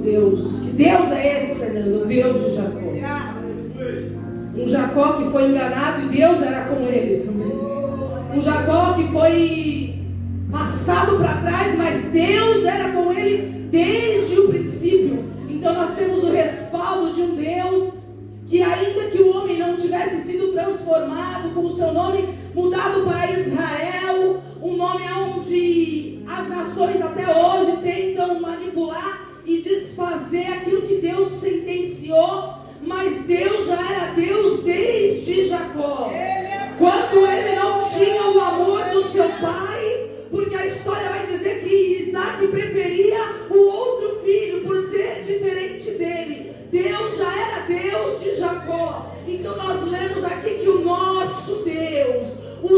Deus. Que Deus é esse, Fernando? O Deus de Jacó. Um Jacó que foi enganado e Deus era com ele também. Um Jacó que foi passado para trás, mas Deus era com ele desde o princípio. Então nós temos o respaldo de um Deus que, ainda que o homem não tivesse sido transformado, com o seu nome mudado para Israel, um nome onde as nações até hoje tentam manipular e desfazer aquilo que Deus sentenciou, mas Deus já era Deus desde Jacó. Quando ele não tinha o amor do seu pai, porque a história vai dizer que Isaac preferia o outro filho por ser diferente dele. Deus já era Deus de Jacó. Então nós lemos aqui que o nosso Deus, o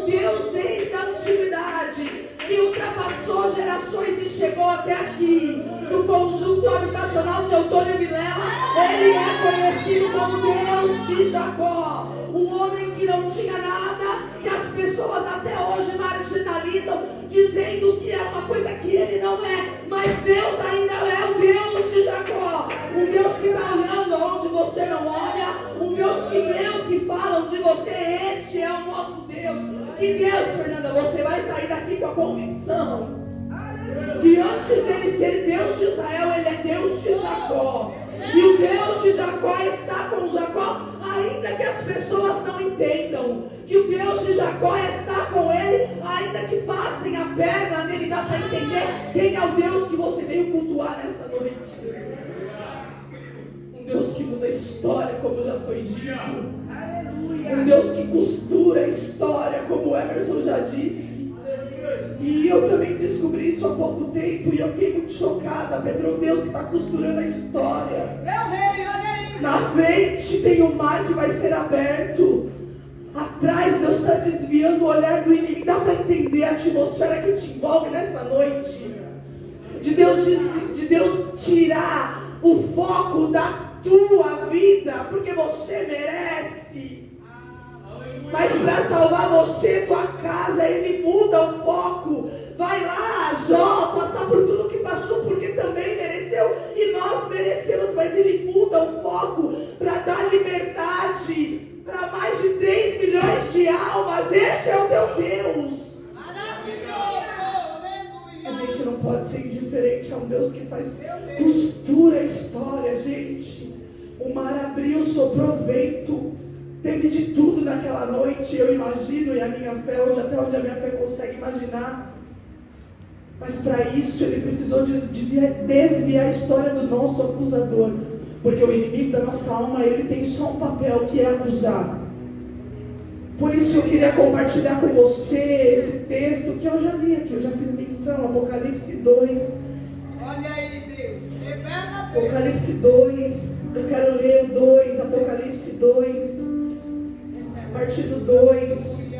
Deus desde a antiguidade, que ultrapassou gerações e chegou até aqui, no conjunto habitacional Teotônio Vilela, ele é conhecido como Deus de Jacó. Um homem que não tinha nada, que as pessoas até hoje marginalizam, dizendo que é uma coisa que ele não é, mas Deus ainda é o Deus de Jacó. Um Deus que está olhando onde você não olha, um Deus que vê o que falam de você. Este é o nosso Deus. Que Deus, Fernanda, você vai sair daqui com a convicção que antes dele ser Deus de Israel, ele é Deus de Jacó. E o Deus de Jacó está com Jacó, ainda que as pessoas não entendam. Que o Deus de Jacó está com ele, ainda que passem a perna nele. Dá para entender quem é o Deus que você veio cultuar nessa noite. Um Deus que muda a história, como já foi dito. Um Deus que costura a história, como o Emerson já disse. E eu também descobri isso há pouco tempo, e eu fiquei muito chocada. Pedro, Deus que está costurando a história. Meu rei, olha aí. Na frente tem um mar que vai ser aberto. Atrás Deus está desviando o olhar do inimigo. Dá para entender a atmosfera que te envolve nessa noite? De Deus tirar o foco da tua vida, porque você merece. Mas para salvar você, tua casa, ele muda o foco. Vai lá, Jó, passar por tudo que passou, porque também mereceu, e nós merecemos, mas ele muda o foco para dar liberdade para mais de 3 milhões de almas. Esse é o teu Deus. A gente não pode ser indiferente a um Deus que costura a história, gente. O mar abriu, soprou vento. Teve de tudo naquela noite, eu imagino, e a minha fé, até onde a minha fé consegue imaginar. Mas para isso ele precisou desviar a história do nosso acusador. Porque o inimigo da nossa alma, ele tem só um papel, que é acusar. Por isso eu queria compartilhar com você esse texto que eu já li aqui, eu já fiz menção, Apocalipse 2. Olha aí, Deus. Revela, Deus. Apocalipse 2, eu quero ler o 2, Apocalipse 2. A partir do 2,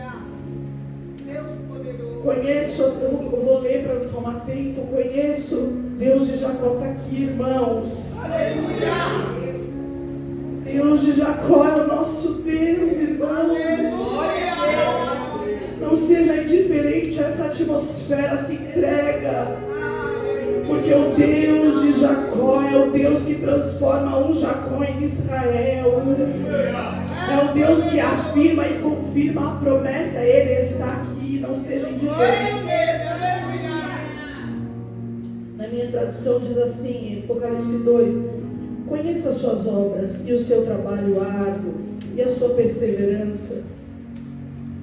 conheço, eu vou ler para tomar tempo. Conheço Deus de Jacó, está aqui, irmãos. Aleluia. Deus de Jacó é o nosso Deus, irmãos. Não seja indiferente a essa atmosfera, se entrega. Porque o Deus de Jacó é o Deus que transforma um Jacó em Israel. É o Deus que afirma e confirma a promessa. Ele está aqui, não seja indiferente. Na minha tradução diz assim, em Apocalipse 2: conheça as suas obras e o seu trabalho árduo e a sua perseverança.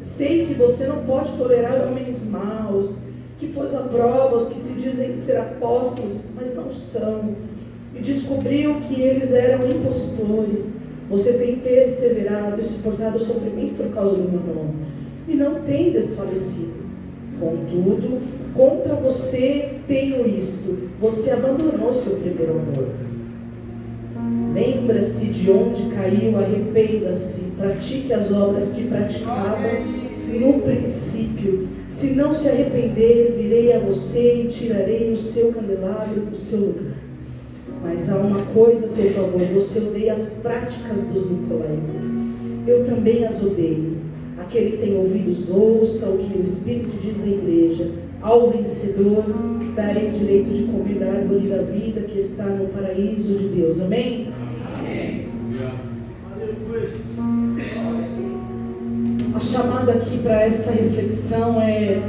Sei que você não pode tolerar homens maus, que pôs à prova os que se dizem ser apóstolos, mas não são, e descobriu que eles eram impostores. Você tem perseverado e suportado o sofrimento por causa do meu nome, e não tem desfalecido. Contudo, contra você tenho isto: você abandonou seu primeiro amor. Lembra-se de onde caiu, arrependa-se, pratique as obras que praticava no princípio. Se não se arrepender, virei a você e tirarei o seu candelabro do seu lugar. Mas há uma coisa a seu favor: você odeia as práticas dos nicolaítas. Eu também as odeio. Aquele que tem ouvidos, ouça o que o Espírito diz à igreja. Ao vencedor darei direito de comer da árvore da vida que está no paraíso de Deus. Amém? Amém. A chamada aqui para essa reflexão é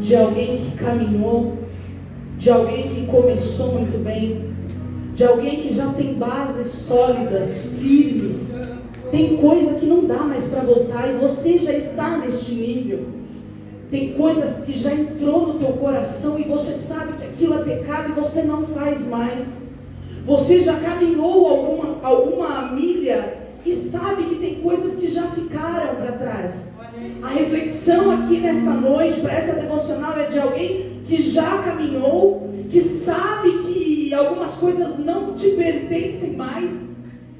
de alguém que caminhou, de alguém que começou muito bem, de alguém que já tem bases sólidas, firmes. Tem coisa que não dá mais para voltar e você já está neste nível. Tem coisas que já entrou no teu coração e você sabe que aquilo é pecado e você não faz mais. Você já caminhou alguma milha e sabe que tem coisas que já ficaram para trás. A reflexão aqui nesta noite, para essa devocional, é de alguém que já caminhou, que sabe que algumas coisas não te pertencem mais,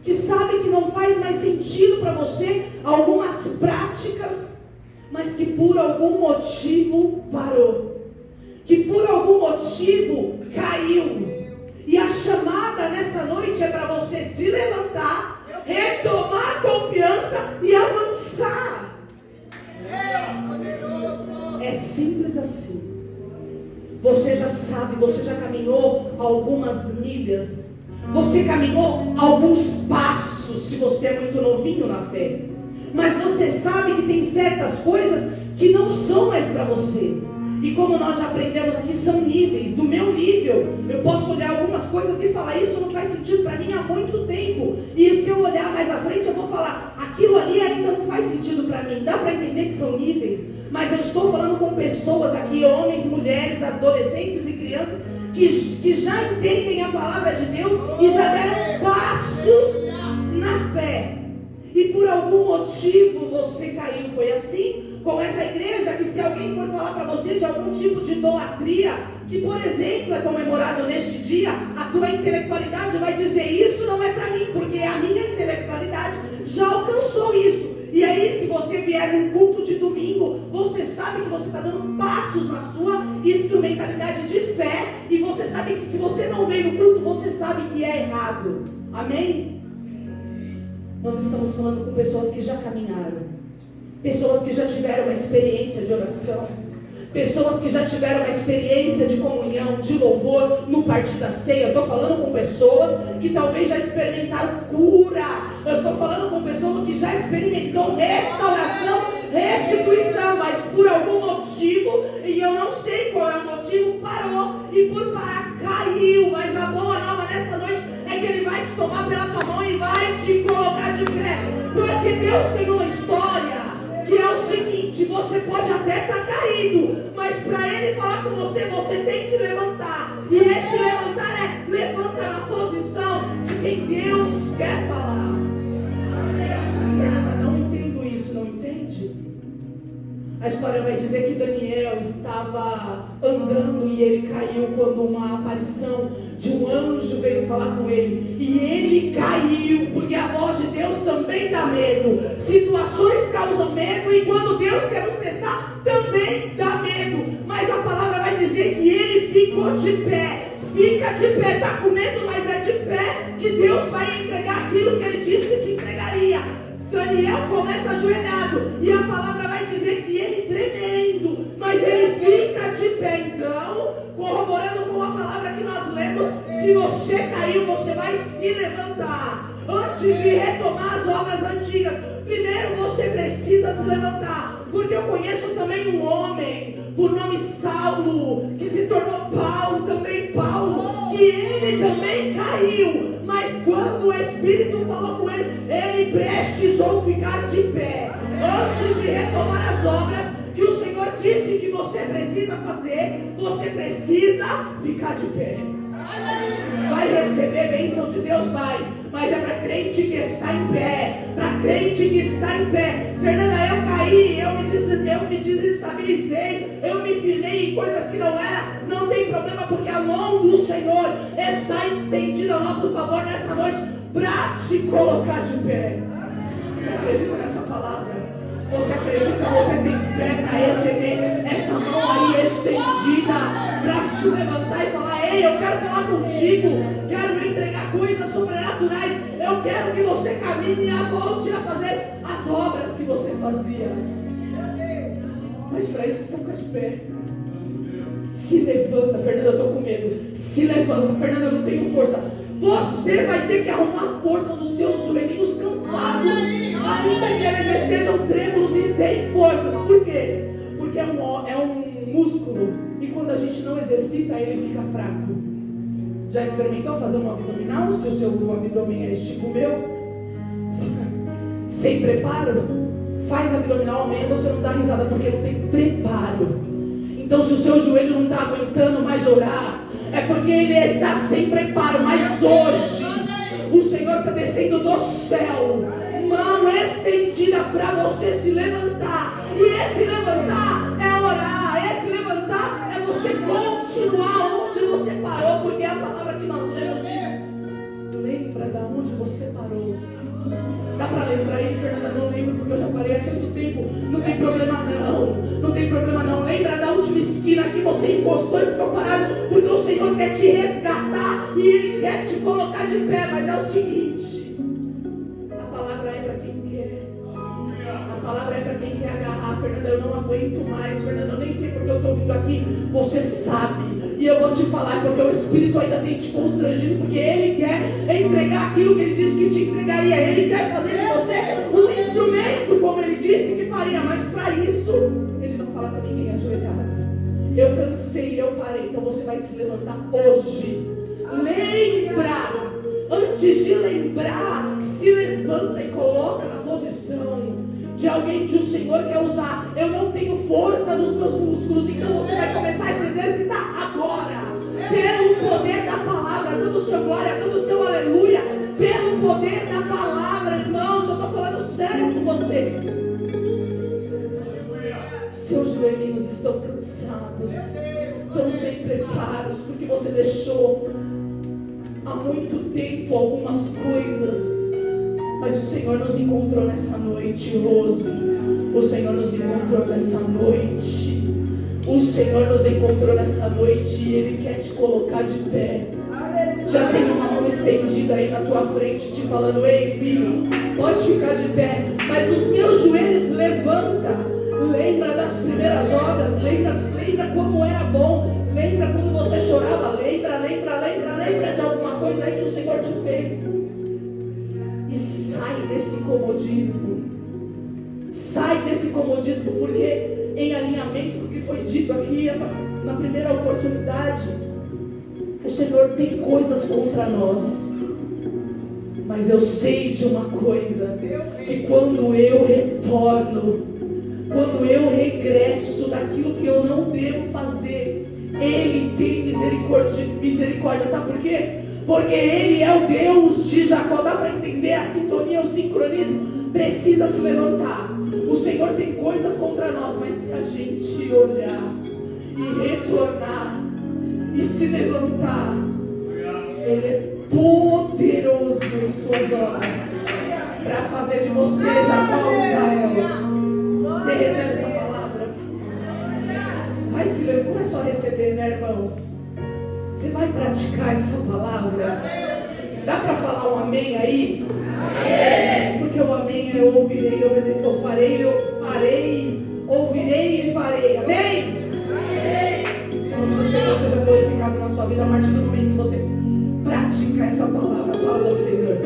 que sabe que não faz mais sentido para você algumas práticas, mas que por algum motivo parou, que por algum motivo caiu. E a chamada nessa noite é para você se levantar, retomar a confiança e avançar. É simples assim. Você já sabe, você já caminhou algumas milhas, você caminhou alguns passos, se você é muito novinho na fé, mas você sabe que tem certas coisas que não são mais para você. E como nós já aprendemos aqui, são níveis. Do meu nível, eu posso olhar algumas coisas e falar, isso não faz sentido para mim há muito tempo. E se eu olhar mais à frente, eu vou falar, aquilo ali ainda não faz sentido para mim. Dá para entender que são níveis? Mas eu estou falando com pessoas aqui, homens, mulheres, adolescentes e crianças, que já entendem a palavra de Deus e já deram passos na fé. E por algum motivo você caiu. Foi assim com essa igreja, que se alguém for falar para você de algum tipo de idolatria, que por exemplo é comemorado neste dia, a tua intelectualidade vai dizer, isso não é para mim, porque a minha intelectualidade já alcançou isso. E aí, se você vier num culto de domingo, você sabe que você está dando passos na sua instrumentalidade de fé, e você sabe que se você não veio no culto, você sabe que é errado. Amém? Nós estamos falando com pessoas que já caminharam, pessoas que já tiveram uma experiência de oração, pessoas que já tiveram uma experiência de comunhão, de louvor no partir da ceia. Eu estou falando com pessoas que talvez já experimentaram cura. Eu estou falando com pessoas que já experimentou restauração, restituição, mas por algum motivo, e eu não sei qual é o motivo, parou, e por parar caiu. Mas a boa nova nesta noite é que Ele vai te tomar pela tua mão e vai te colocar de pé, porque Deus tem uma história que é o seguinte: você pode até estar caído, mas para Ele falar com você, você tem que levantar. E esse levantar é levanta na posição de quem Deus quer falar. Fernanda, não entendo isso, não entende? A história vai dizer que Daniel estava andando e ele caiu quando uma aparição de um anjo veio falar com ele. E ele caiu, porque a voz de Deus também dá medo. Situações causam medo, e quando Deus quer nos testar, também dá medo. Mas a palavra vai dizer que ele ficou de pé. Fica de pé, está com medo, mas é de pé que Deus vai entregar aquilo que Ele disse que te entregaria. Daniel começa ajoelhado, e a palavra vai dizer que ele tremendo, mas ele fica de pé. Então, corroborando com a palavra que nós lemos, se você caiu, você vai se levantar. Antes de retomar as obras antigas, primeiro você precisa se levantar. Porque eu conheço também um homem, por nome Saulo, que se tornou Paulo, também Paulo, que ele também caiu. Mas quando o Espírito falou com ele, ele precisou ficar de pé. Antes de retomar as obras que o Senhor disse que você precisa fazer, você precisa ficar de pé. Vai receber bênção de Deus, vai. Mas é para crente que está em pé. Para crente que está em pé. Fernanda, eu caí, eu me desestabilizei, eu me virei em coisas que não era. Não tem problema, porque a mão do Senhor está estendida ao nosso favor nessa noite para te colocar de pé. Você acredita nessa palavra? Você acredita? Você tem fé para receber essa mão aí estendida para te levantar e falar: ei, eu quero falar contigo, quero entregar coisas sobrenaturais, eu quero que você caminhe e volte a fazer as obras que você fazia. Mas para isso precisa ficar de pé. Se levanta, Fernanda, eu estou com medo. Se levanta, Fernanda, eu não tenho força. Você vai ter que arrumar força nos seus joelhinhos cansados, ainda que eles estejam trêmulos e sem forças. Por quê? Porque é um músculo, e quando a gente não exercita, ele fica fraco. Já experimentou fazer um abdominal? Se o seu abdômen é tipo o meu, sem preparo, faz abdominal, amanhã você não dá risada porque não tem preparo. Então, se o seu joelho não está aguentando mais orar, é porque ele está sem preparo. Mas hoje o Senhor está descendo do céu, mão estendida para você se levantar. E esse levantar é orar, esse levantar é você continuar onde você parou, porque é a palavra que nós lemos diz: lembra da onde você parou. Dá para lembrar aí, Fernanda? Não lembro porque eu já parei há tanto tempo. Não tem problema não, não tem problema não. Lembra da última esquina que você encostou e ficou parado, porque o Senhor quer te resgatar e Ele quer te colocar de pé. Mas é o seguinte, a palavra é para quem quer. A palavra é para quem quer agarrar. Fernanda, eu não aguento mais. Fernanda, eu nem sei porque eu estou vindo aqui. Você sabe. E eu vou te falar porque o Espírito ainda tem te constrangido. Porque Ele quer entregar aquilo que Ele disse que te entregaria. Ele quer fazer de você um instrumento, como Ele disse que faria. Mas para isso, Ele não fala para ninguém ajoelhado. Eu cansei, eu parei. Então você vai se levantar hoje. Lembra. Antes de lembrar, se levanta e coloca na posição de alguém que o Senhor quer usar. Eu não tenho força nos meus músculos, então você vai começar a se exercitar agora, pelo poder da palavra, dando seu glória, dando seu aleluia, pelo poder da palavra, irmãos. Eu estou falando sério com vocês. Seus joelhinhos estão cansados, estão sem preparos, porque você deixou há muito tempo algumas coisas. Mas o Senhor nos encontrou nessa noite, Rose. O Senhor nos encontrou nessa noite. O Senhor nos encontrou nessa noite e Ele quer te colocar de pé. Já tem uma mão estendida aí na tua frente, te falando: ei, filho, pode ficar de pé. Mas os meus joelhos levanta. Lembra das primeiras obras. Lembra como era bom. Lembra quando você chorava. Lembra de alguma coisa aí que o Senhor te fez. E sai desse comodismo. Sai desse comodismo, porque em alinhamento com o que foi dito aqui na primeira oportunidade, o Senhor tem coisas contra nós. Mas eu sei de uma coisa, que quando eu retorno, quando eu regresso daquilo que eu não devo fazer, Ele tem misericórdia. Sabe por quê? Porque Ele é o Deus de Jacó. Dá para entender a sintonia, o sincronismo? Precisa se levantar. O Senhor tem coisas contra nós, mas se a gente olhar e retornar e se levantar, Ele é poderoso em suas obras para fazer de você, Jacó, Israel. Você recebe essa palavra? Vai se levantar. Não é só receber, né, irmãos? Você vai praticar essa palavra? Dá para falar um amém aí? Amém. Porque o amém é eu ouvirei e obedecerei. Eu farei, ouvirei e farei. Amém? Amém. O nome do Senhor seja glorificado na sua vida a partir do momento que você praticar essa palavra. Glória ao Senhor.